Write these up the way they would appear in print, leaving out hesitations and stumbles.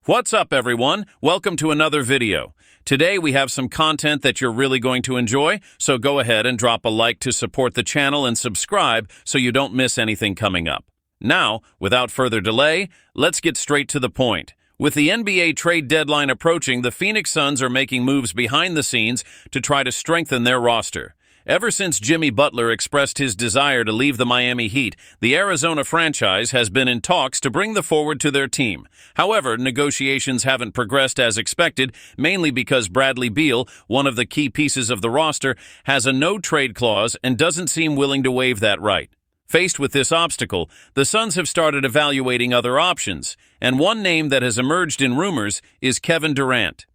What's up, everyone? Welcome to another video. Today we have some content that you're really going to enjoy, so go ahead and drop a like to support the channel and subscribe so you don't miss anything coming up. Now, without further delay, let's get straight to the point. With the NBA trade deadline approaching, the Phoenix Suns are making moves behind the scenes to try to strengthen their roster. Ever since Jimmy Butler expressed his desire to leave the Miami Heat, the Arizona franchise has been in talks to bring the forward to their team. However, negotiations haven't progressed as expected, mainly because Bradley Beal, one of the key pieces of the roster, has a no-trade clause and doesn't seem willing to waive that right. Faced with this obstacle, the Suns have started evaluating other options, and one name that has emerged in rumors is Kevin Durant.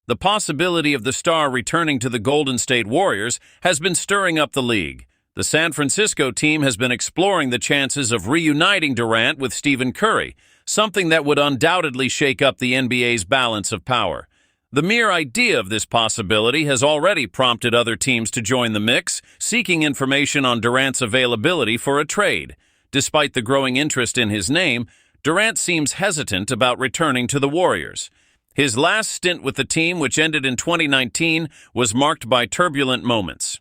The possibility of the star returning to the Golden State Warriors has been stirring up the league. The San Francisco team has been exploring the chances of reuniting Durant with Stephen Curry, something that would undoubtedly shake up the NBA's balance of power. The mere idea of this possibility has already prompted other teams to join the mix, seeking information on Durant's availability for a trade. Despite the growing interest in his name, Durant seems hesitant about returning to the Warriors. His last stint with the team, which ended in 2019, was marked by turbulent moments.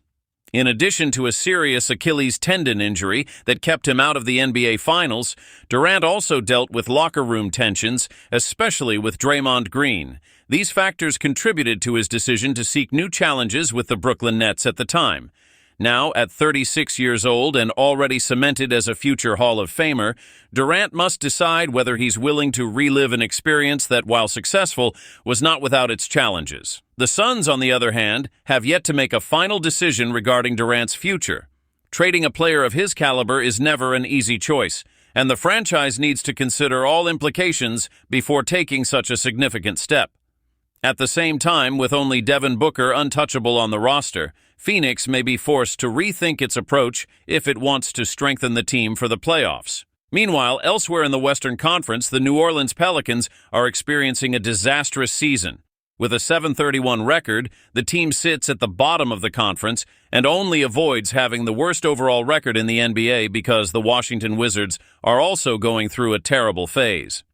In addition to a serious Achilles tendon injury that kept him out of the NBA Finals, Durant also dealt with locker room tensions, especially with Draymond Green. These factors contributed to his decision to seek new challenges with the Brooklyn Nets at the time. Now, at 36 years old and already cemented as a future Hall of Famer, Durant must decide whether he's willing to relive an experience that, while successful, was not without its challenges. The Suns, on the other hand, have yet to make a final decision regarding Durant's future. Trading a player of his caliber is never an easy choice, and the franchise needs to consider all implications before taking such a significant step. At the same time, with only Devin Booker untouchable on the roster, Phoenix may be forced to rethink its approach if it wants to strengthen the team for the playoffs. Meanwhile, elsewhere in the Western Conference, the New Orleans Pelicans are experiencing a disastrous season. With a .731 record, the team sits at the bottom of the conference and only avoids having the worst overall record in the NBA because the Washington Wizards are also going through a terrible phase.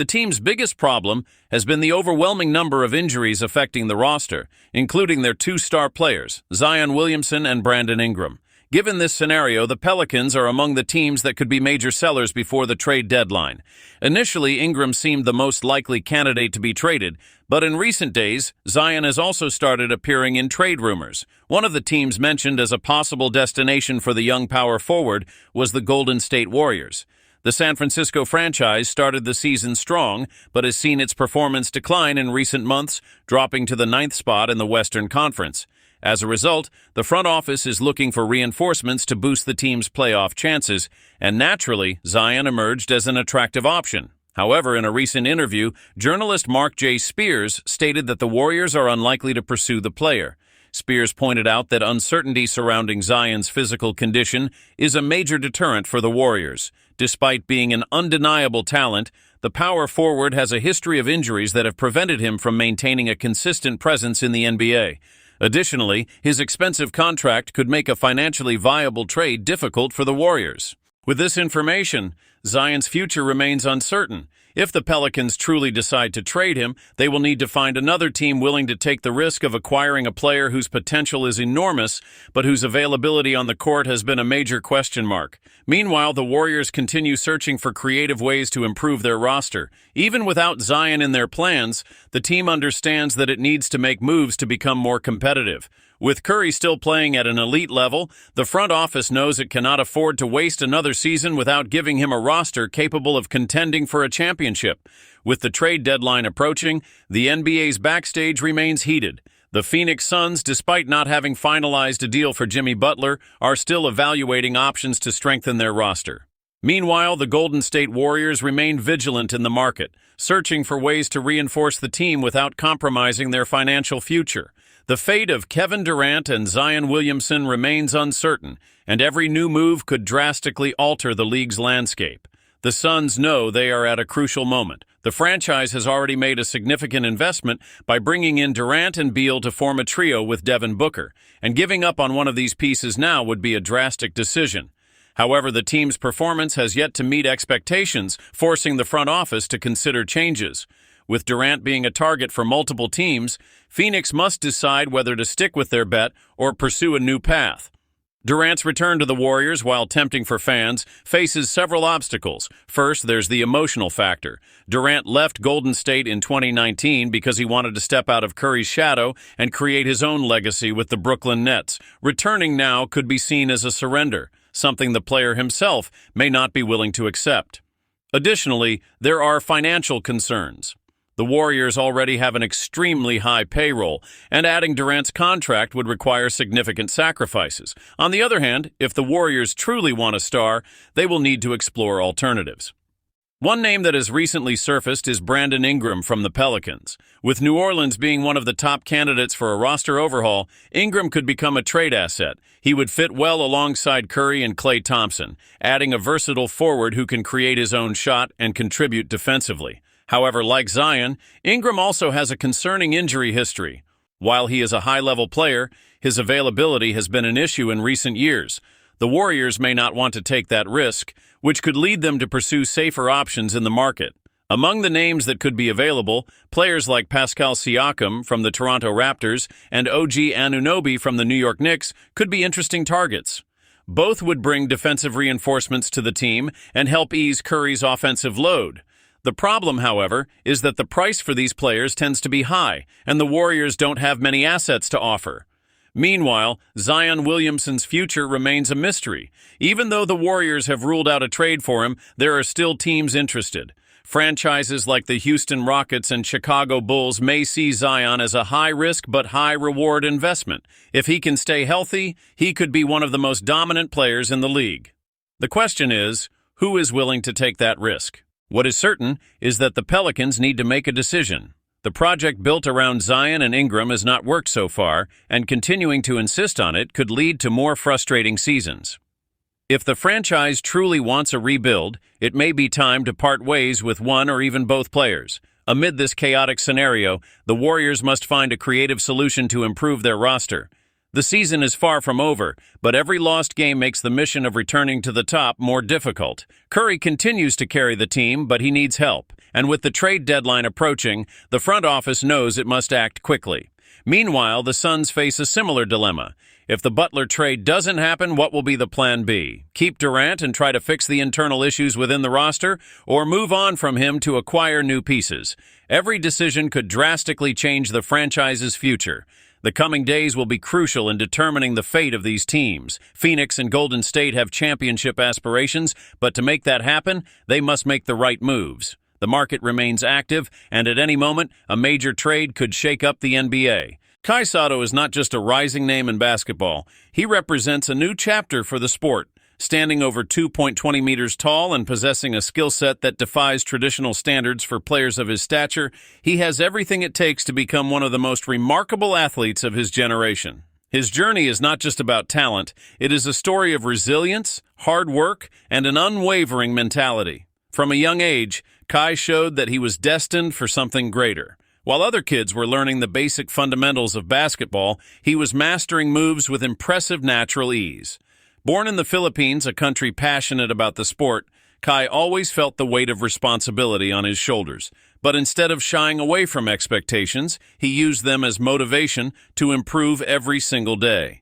The team's biggest problem has been the overwhelming number of injuries affecting the roster, including their two star players, Zion Williamson and Brandon Ingram. Given this scenario, the Pelicans are among the teams that could be major sellers before the trade deadline. Initially, Ingram seemed the most likely candidate to be traded, but in recent days, Zion has also started appearing in trade rumors. One of the teams mentioned as a possible destination for the young power forward was the Golden State Warriors. The San Francisco franchise started the season strong, but has seen its performance decline in recent months, dropping to the 9th spot in the Western Conference. As a result, the front office is looking for reinforcements to boost the team's playoff chances, and naturally, Zion emerged as an attractive option. However, in a recent interview, journalist Mark J. Spears stated that the Warriors are unlikely to pursue the player. Spears pointed out that uncertainty surrounding Zion's physical condition is a major deterrent for the Warriors. Despite being an undeniable talent, the power forward has a history of injuries that have prevented him from maintaining a consistent presence in the NBA. Additionally, his expensive contract could make a financially viable trade difficult for the Warriors. With this information, Zion's future remains uncertain. If the Pelicans truly decide to trade him, they will need to find another team willing to take the risk of acquiring a player whose potential is enormous, but whose availability on the court has been a major question mark. Meanwhile, the Warriors continue searching for creative ways to improve their roster. Even without Zion in their plans, the team understands that it needs to make moves to become more competitive. With Curry still playing at an elite level, the front office knows it cannot afford to waste another season without giving him a roster capable of contending for a championship. With the trade deadline approaching, the NBA's backstage remains heated. The Phoenix Suns, despite not having finalized a deal for Jimmy Butler, are still evaluating options to strengthen their roster. Meanwhile, the Golden State Warriors remain vigilant in the market, searching for ways to reinforce the team without compromising their financial future. The fate of Kevin Durant and Zion Williamson remains uncertain, and every new move could drastically alter the league's landscape. The Suns know they are at a crucial moment. The franchise has already made a significant investment by bringing in Durant and Beal to form a trio with Devin Booker, and giving up on one of these pieces now would be a drastic decision. However, the team's performance has yet to meet expectations, forcing the front office to consider changes. With Durant being a target for multiple teams, Phoenix must decide whether to stick with their bet or pursue a new path. Durant's return to the Warriors, while tempting for fans, faces several obstacles. First, there's the emotional factor. Durant left Golden State in 2019 because he wanted to step out of Curry's shadow and create his own legacy with the Brooklyn Nets. Returning now could be seen as a surrender, something the player himself may not be willing to accept. Additionally, there are financial concerns. The Warriors already have an extremely high payroll, and adding Durant's contract would require significant sacrifices. On the other hand, if the Warriors truly want a star, they will need to explore alternatives. One name that has recently surfaced is Brandon Ingram from the Pelicans. With New Orleans being one of the top candidates for a roster overhaul, Ingram could become a trade asset. He would fit well alongside Curry and Klay Thompson, adding a versatile forward who can create his own shot and contribute defensively. However, like Zion, Ingram also has a concerning injury history. While he is a high-level player, his availability has been an issue in recent years. The Warriors may not want to take that risk, which could lead them to pursue safer options in the market. Among the names that could be available, players like Pascal Siakam from the Toronto Raptors and OG Anunoby from the New York Knicks could be interesting targets. Both would bring defensive reinforcements to the team and help ease Curry's offensive load. The problem, however, is that the price for these players tends to be high, and the Warriors don't have many assets to offer. Meanwhile, Zion Williamson's future remains a mystery. Even though the Warriors have ruled out a trade for him, there are still teams interested. Franchises like the Houston Rockets and Chicago Bulls may see Zion as a high-risk but high-reward investment. If he can stay healthy, he could be one of the most dominant players in the league. The question is, who is willing to take that risk? What is certain is that the Pelicans need to make a decision. The project built around Zion and Ingram has not worked so far, and continuing to insist on it could lead to more frustrating seasons. If the franchise truly wants a rebuild, it may be time to part ways with one or even both players. Amid this chaotic scenario, the Warriors must find a creative solution to improve their roster. The season is far from over, but every lost game makes the mission of returning to the top more difficult. Curry continues to carry the team, but he needs help. And with the trade deadline approaching, the front office knows it must act quickly. Meanwhile, the Suns face a similar dilemma. If the Butler trade doesn't happen, what will be the plan B? Keep Durant and try to fix the internal issues within the roster, or move on from him to acquire new pieces? Every decision could drastically change the franchise's future. The coming days will be crucial in determining the fate of these teams. Phoenix and Golden State have championship aspirations, but to make that happen, they must make the right moves. The market remains active, and at any moment, a major trade could shake up the NBA. Sotto is not just a rising name in basketball. He represents a new chapter for the sport. Standing over 2.20 meters tall and possessing a skill set that defies traditional standards for players of his stature, he has everything it takes to become one of the most remarkable athletes of his generation. His journey is not just about talent, it is a story of resilience, hard work, and an unwavering mentality. From a young age, Kai showed that he was destined for something greater. While other kids were learning the basic fundamentals of basketball, he was mastering moves with impressive natural ease. Born in the Philippines, a country passionate about the sport, Kai always felt the weight of responsibility on his shoulders. But instead of shying away from expectations, he used them as motivation to improve every single day.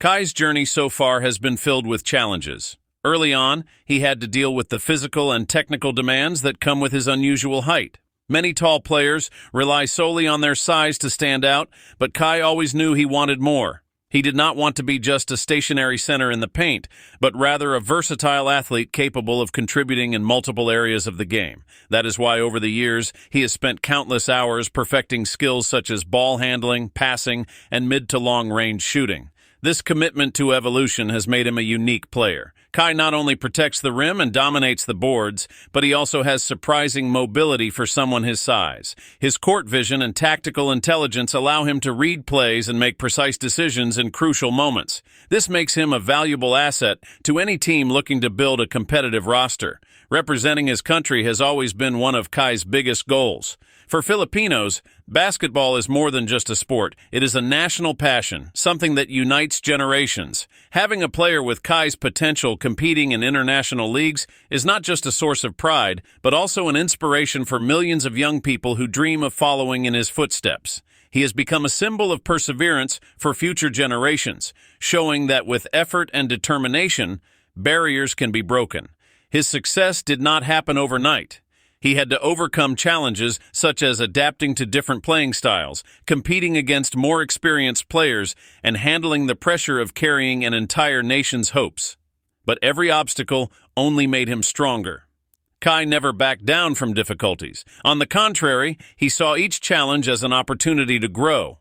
Kai's journey so far has been filled with challenges. Early on, he had to deal with the physical and technical demands that come with his unusual height. Many tall players rely solely on their size to stand out, but Kai always knew he wanted more. He did not want to be just a stationary center in the paint, but rather a versatile athlete capable of contributing in multiple areas of the game. That is why over the years, he has spent countless hours perfecting skills such as ball handling, passing, and mid to long-range shooting. This commitment to evolution has made him a unique player. Kai not only protects the rim and dominates the boards, but he also has surprising mobility for someone his size. His court vision and tactical intelligence allow him to read plays and make precise decisions in crucial moments. This makes him a valuable asset to any team looking to build a competitive roster. Representing his country has always been one of Kai's biggest goals. For Filipinos, basketball is more than just a sport. It is a national passion, something that unites generations. Having a player with Kai's potential competing in international leagues is not just a source of pride, but also an inspiration for millions of young people who dream of following in his footsteps. He has become a symbol of perseverance for future generations, showing that with effort and determination, barriers can be broken. His success did not happen overnight. He had to overcome challenges such as adapting to different playing styles, competing against more experienced players, and handling the pressure of carrying an entire nation's hopes. But every obstacle only made him stronger. Kai never backed down from difficulties. On the contrary, he saw each challenge as an opportunity to grow.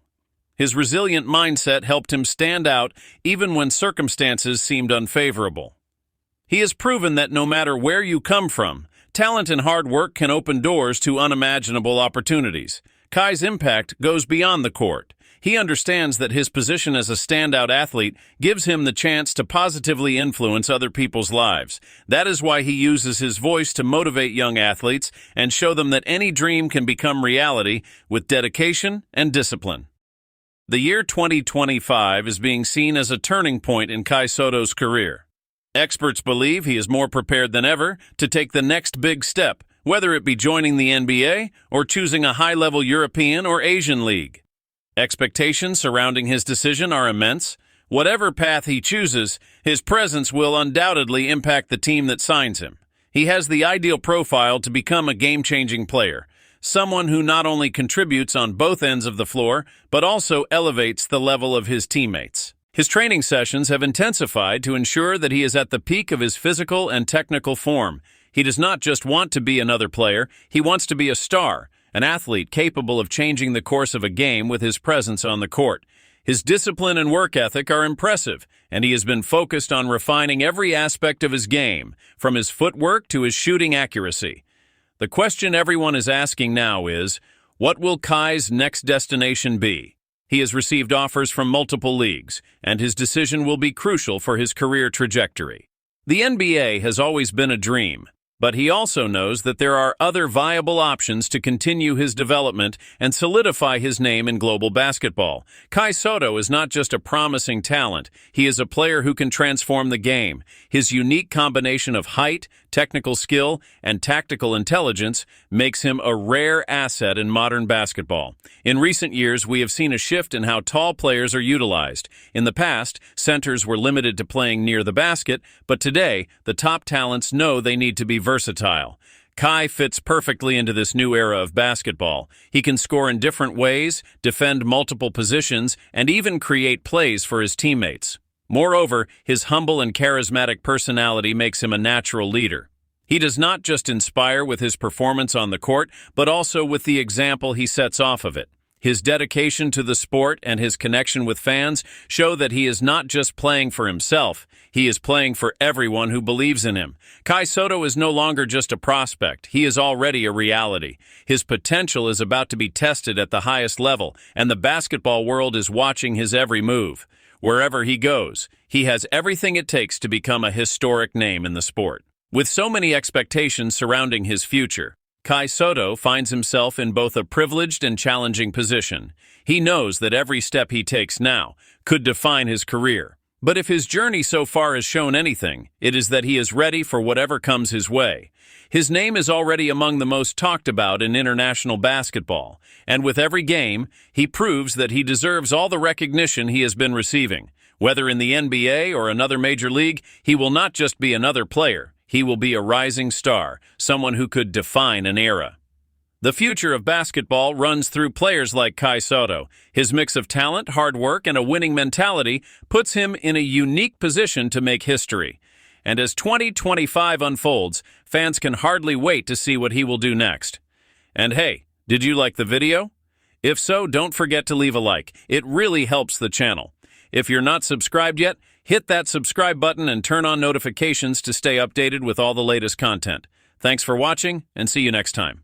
His resilient mindset helped him stand out even when circumstances seemed unfavorable. He has proven that no matter where you come from, talent and hard work can open doors to unimaginable opportunities. Kai's impact goes beyond the court. He understands that his position as a standout athlete gives him the chance to positively influence other people's lives. That is why he uses his voice to motivate young athletes and show them that any dream can become reality with dedication and discipline. The year 2025 is being seen as a turning point in Kai Sotto's career. Experts believe he is more prepared than ever to take the next big step, whether it be joining the NBA or choosing a high-level European or Asian league. Expectations surrounding his decision are immense. Whatever path he chooses, his presence will undoubtedly impact the team that signs him. He has the ideal profile to become a game-changing player, someone who not only contributes on both ends of the floor, but also elevates the level of his teammates. His training sessions have intensified to ensure that he is at the peak of his physical and technical form. He does not just want to be another player, he wants to be a star, an athlete capable of changing the course of a game with his presence on the court. His discipline and work ethic are impressive, and he has been focused on refining every aspect of his game, from his footwork to his shooting accuracy. The question everyone is asking now is, what will Kai's next destination be? He has received offers from multiple leagues, and his decision will be crucial for his career trajectory. The NBA has always been a dream, but he also knows that there are other viable options to continue his development and solidify his name in global basketball. Kai Sotto is not just a promising talent, he is a player who can transform the game. His unique combination of height, technical skill, and tactical intelligence makes him a rare asset in modern basketball. In recent years, we have seen a shift in how tall players are utilized. In the past, centers were limited to playing near the basket, but today, the top talents know they need to be versatile. Kai fits perfectly into this new era of basketball. He can score in different ways, defend multiple positions, and even create plays for his teammates. Moreover, his humble and charismatic personality makes him a natural leader. He does not just inspire with his performance on the court, but also with the example he sets off of it. His dedication to the sport and his connection with fans show that he is not just playing for himself, he is playing for everyone who believes in him. Kai Sotto is no longer just a prospect, he is already a reality. His potential is about to be tested at the highest level, and the basketball world is watching his every move. Wherever he goes, he has everything it takes to become a historic name in the sport. With so many expectations surrounding his future, Kai Sotto finds himself in both a privileged and challenging position. He knows that every step he takes now could define his career. But if his journey so far has shown anything, it is that he is ready for whatever comes his way. His name is already among the most talked about in international basketball, and with every game, he proves that he deserves all the recognition he has been receiving. Whether in the NBA or another major league, he will not just be another player. He will be a rising star, someone who could define an era. The future of basketball runs through players like Kai Sotto. His mix of talent, hard work, and a winning mentality puts him in a unique position to make history. And as 2025 unfolds, fans can hardly wait to see what he will do next. And hey, did you like the video? If so, don't forget to leave a like. It really helps the channel. If you're not subscribed yet, hit that subscribe button and turn on notifications to stay updated with all the latest content. Thanks for watching, and see you next time.